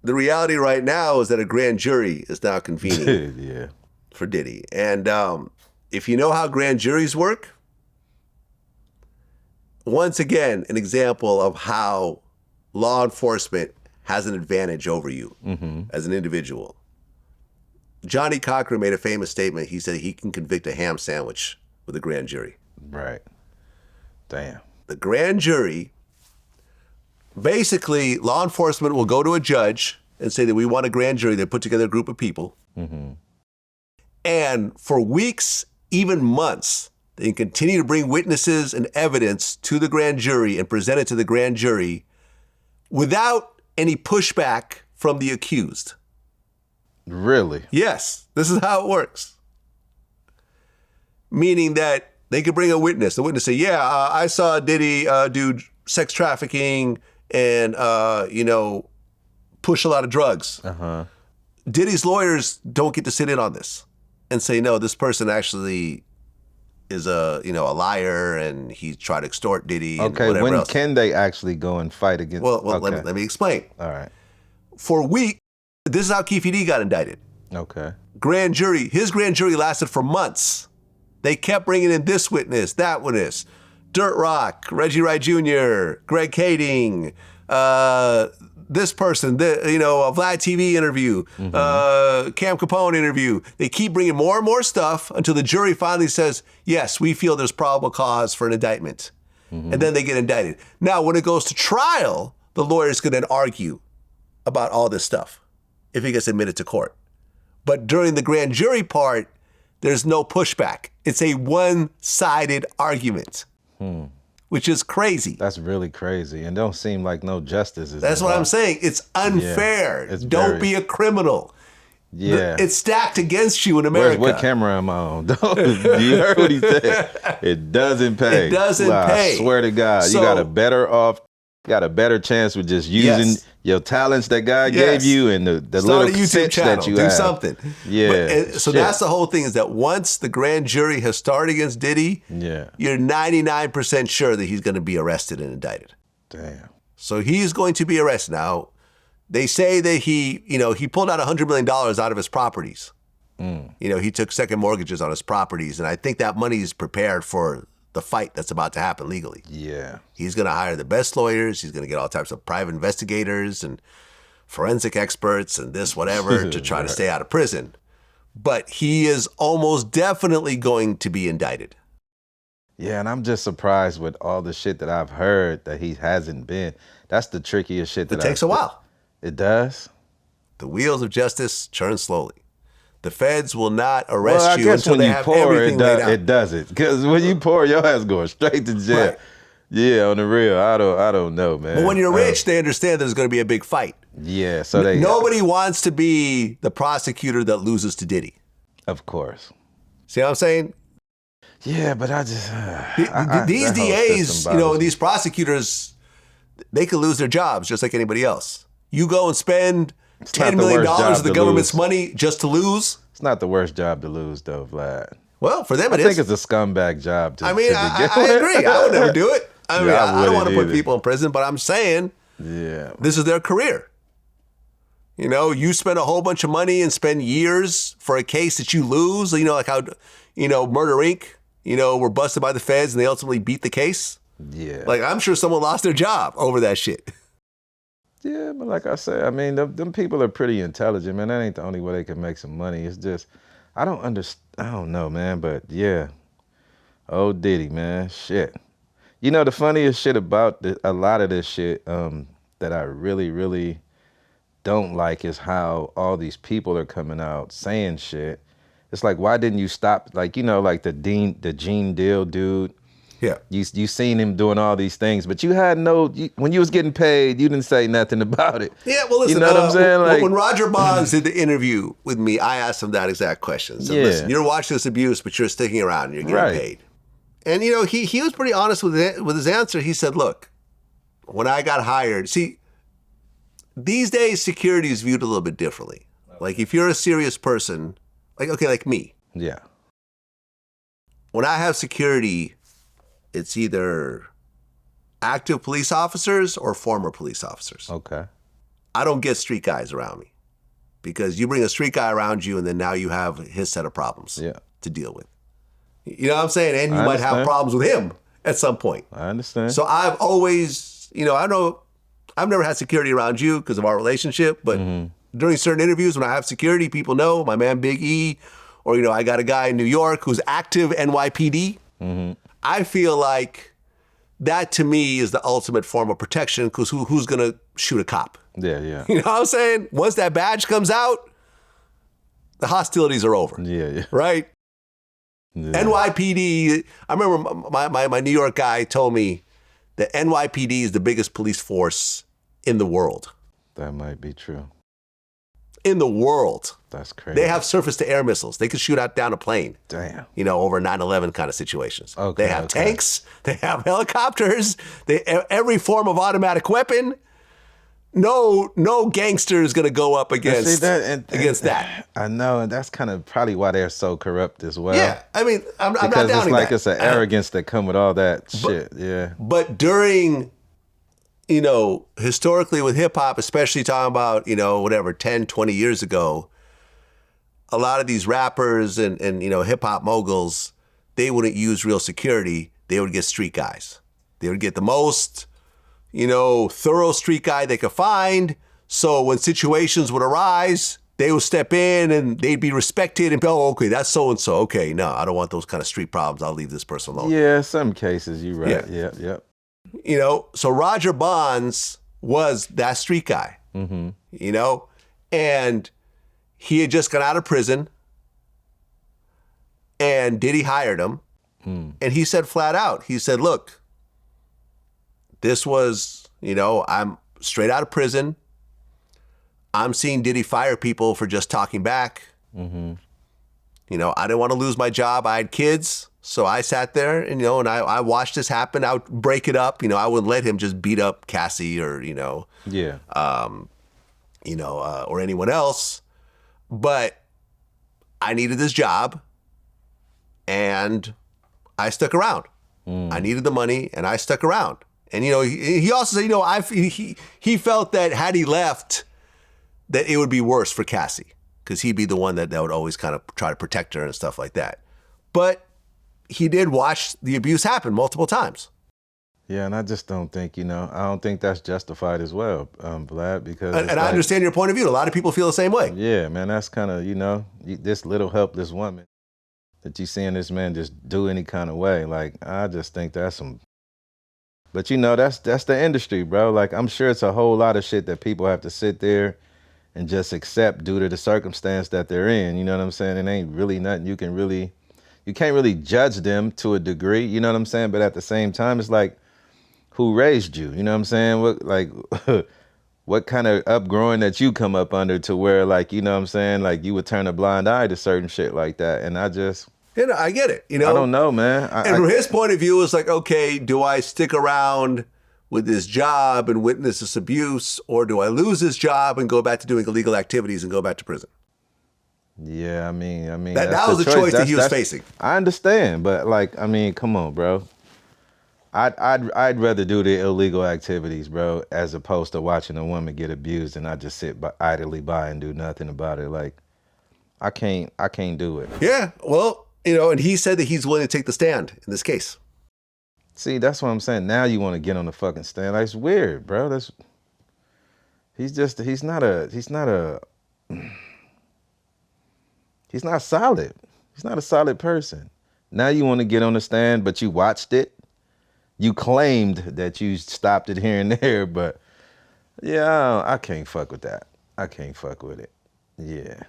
the reality right now is that a grand jury is now convening Yeah. for Diddy. And if you know how grand juries work, once again, an example of how law enforcement has an advantage over you as an individual. Johnny Cochran made a famous statement. He said he can convict a ham sandwich with a grand jury. Right. Damn. The grand jury, basically, law enforcement will go to a judge and say that we want a grand jury. They put together a group of people. And for weeks, even months, they can continue to bring witnesses and evidence to the grand jury and present it to the grand jury without any pushback from the accused. Really? Yes, this is how it works. Meaning that they could bring a witness. The witness say, I saw Diddy do sex trafficking and, push a lot of drugs. Diddy's lawyers don't get to sit in on this and say, no, this person actually is a liar and he tried to extort Diddy. Okay, and when else. Can they actually go and fight against? Well, okay. let me explain. All right. For a week, this is how Keefe D got indicted. Okay. His grand jury lasted for months. They kept bringing in this witness, that witness, Dirt Rock, Reggie Wright Jr., Greg Kading, this person, a Vlad TV interview, Cam Capone interview. They keep bringing more and more stuff until the jury finally says, yes, we feel there's probable cause for an indictment. And then they get indicted. Now, when it goes to trial, the lawyers can then argue about all this stuff if it gets admitted to court. But during the grand jury part, there's no pushback. It's a one-sided argument, which is crazy. That's really crazy. And don't seem like no justice is That's involved. what I'm saying. It's unfair. Yeah, Don't be a criminal. Yeah. It's stacked against you in America. What camera am I on? You heard what he said. It doesn't pay. It doesn't pay. I swear to God, So, you got a better chance with just using your talents that God gave you and the Start little a YouTube sense channel. that you Do have. something. Yeah. So that's the whole thing, is that once the grand jury has started against Diddy, you're 99% sure that he's going to be arrested and indicted. Damn. So he's going to be arrested. Now, they say that he pulled out $100 million out of his properties. He took second mortgages on his properties, and I think that money is prepared for the fight that's about to happen legally. Yeah. He's going to hire the best lawyers. He's going to get all types of private investigators and forensic experts and this, whatever, to try to stay out of prison. But he is almost definitely going to be indicted. Yeah, and I'm just surprised with all the shit that I've heard that he hasn't been. That's the trickiest shit. It takes a while. It does? The wheels of justice churn slowly. The feds will not arrest you until they have everything laid out. It doesn't, because when you pour, your ass going straight to jail. Right. Yeah, on the real, I don't know, man. But when you're rich, they understand there's going to be a big fight. Yeah, so nobody wants to be the prosecutor that loses to Diddy. Of course. See what I'm saying? Yeah, but I just these DAs, these prosecutors, they could lose their jobs just like anybody else. You go and spend $10 million of the government's money just to lose. It's not the worst job to lose, though, Vlad. Well, for them it is. I think it's a scumbag job to I agree. I would never do it. I don't want to put either. people in prison, but I'm saying this is their career. You spend a whole bunch of money and spend years for a case that you lose. Like how, Murder Inc., were busted by the feds and they ultimately beat the case. Yeah. Like, I'm sure someone lost their job over that shit. Yeah, but like I said, I mean, them people are pretty intelligent, man. That ain't the only way they can make some money. It's just, I don't know, man, but yeah. Oh, Diddy, man, shit. The funniest shit about a lot of this shit that I really, really don't like is how all these people are coming out saying shit. It's like, why didn't you stop? Like, like the Gene Deal dude. Yeah. You seen him doing all these things, but you had when you was getting paid, you didn't say nothing about it. Yeah, well, listen, you know what I'm saying? Like, when Roger Bonds did the interview with me, I asked him that exact question. So listen, you're watching this abuse, but you're sticking around and you're getting paid. And, he was pretty honest with his answer. He said, look, when I got hired, see, these days security is viewed a little bit differently. Like, if you're a serious person, like me. Yeah. When I have security, it's either active police officers or former police officers. Okay. I don't get street guys around me because you bring a street guy around you and then now you have his set of problems to deal with. You know what I'm saying? And you might have problems with him at some point. I understand. So I've always, I know I've never had security around you because of our relationship, but during certain interviews when I have security, people know my man Big E, or, I got a guy in New York who's active NYPD. I feel like that to me is the ultimate form of protection because who's going to shoot a cop? Yeah, yeah. You know what I'm saying? Once that badge comes out, the hostilities are over. Yeah, yeah. Right? Yeah. NYPD, I remember my New York guy told me that NYPD is the biggest police force in the world. That might be true. In the world. That's crazy. They have surface-to-air missiles. They can shoot out down a plane. Damn. Over 9/11 kind of situations. Okay, they have tanks. They have helicopters. Every form of automatic weapon. No gangster is going to go up against that. I know, and that's kind of probably why they're so corrupt as well. Yeah, I mean, I'm not because doubting it's like that. It's an arrogance that come with all that shit. Yeah. But during, historically with hip hop, especially talking about, 10, 20 years ago, a lot of these rappers and hip hop moguls, they wouldn't use real security. They would get street guys. They would get the most, thorough street guy they could find. So when situations would arise, they would step in and they'd be respected and okay, that's so-and-so. Okay, no, I don't want those kind of street problems. I'll leave this person alone. Yeah, some cases you're right. Yeah. So Roger Bonds was that street guy, and he had just got out of prison and Diddy hired him. And he said flat out, he said, look, this was, I'm straight out of prison. I'm seeing Diddy fire people for just talking back. I didn't want to lose my job. I had kids. So I sat there and, and I watched this happen. I would break it up. I wouldn't let him just beat up Cassie or, or anyone else. But I needed this job and I stuck around. I needed the money and I stuck around. And, he also said, he felt that had he left, that it would be worse for Cassie because he'd be the one that would always kind of try to protect her and stuff like that. But he did watch the abuse happen multiple times. Yeah, and I just don't think, I don't think that's justified as well, Vlad, because... And I understand your point of view. A lot of people feel the same way. Yeah, man, that's kind of, this little helpless woman that you seeing this man just do any kind of way. Like, I just think that's some... But, that's the industry, bro. Like, I'm sure it's a whole lot of shit that people have to sit there and just accept due to the circumstance that they're in. You know what I'm saying? It ain't really nothing you can't really judge them to a degree. You know what I'm saying? But at the same time, it's like, who raised you? You know what I'm saying? What kind of upgrowing that you come up under to where, like, you know what I'm saying? Like, you would turn a blind eye to certain shit like that. And I just... I get it. I don't know, man. And from his point of view, it's like, okay, do I stick around with this job and witness this abuse, or do I lose this job and go back to doing illegal activities and go back to prison? Yeah, I mean, that was the choice that he was facing. I understand, but like, I mean, come on, bro. I'd rather do the illegal activities, bro, as opposed to watching a woman get abused and I just sit idly by and do nothing about it. Like, I can't do it. Yeah, well, and he said that he's willing to take the stand in this case. See, that's what I'm saying. Now you want to get on the fucking stand. Like, it's weird, bro. He's not solid. He's not a solid person. Now you want to get on the stand, but you watched it. You claimed that you stopped it here and there, but yeah, I can't fuck with that. I can't fuck with it. Yeah.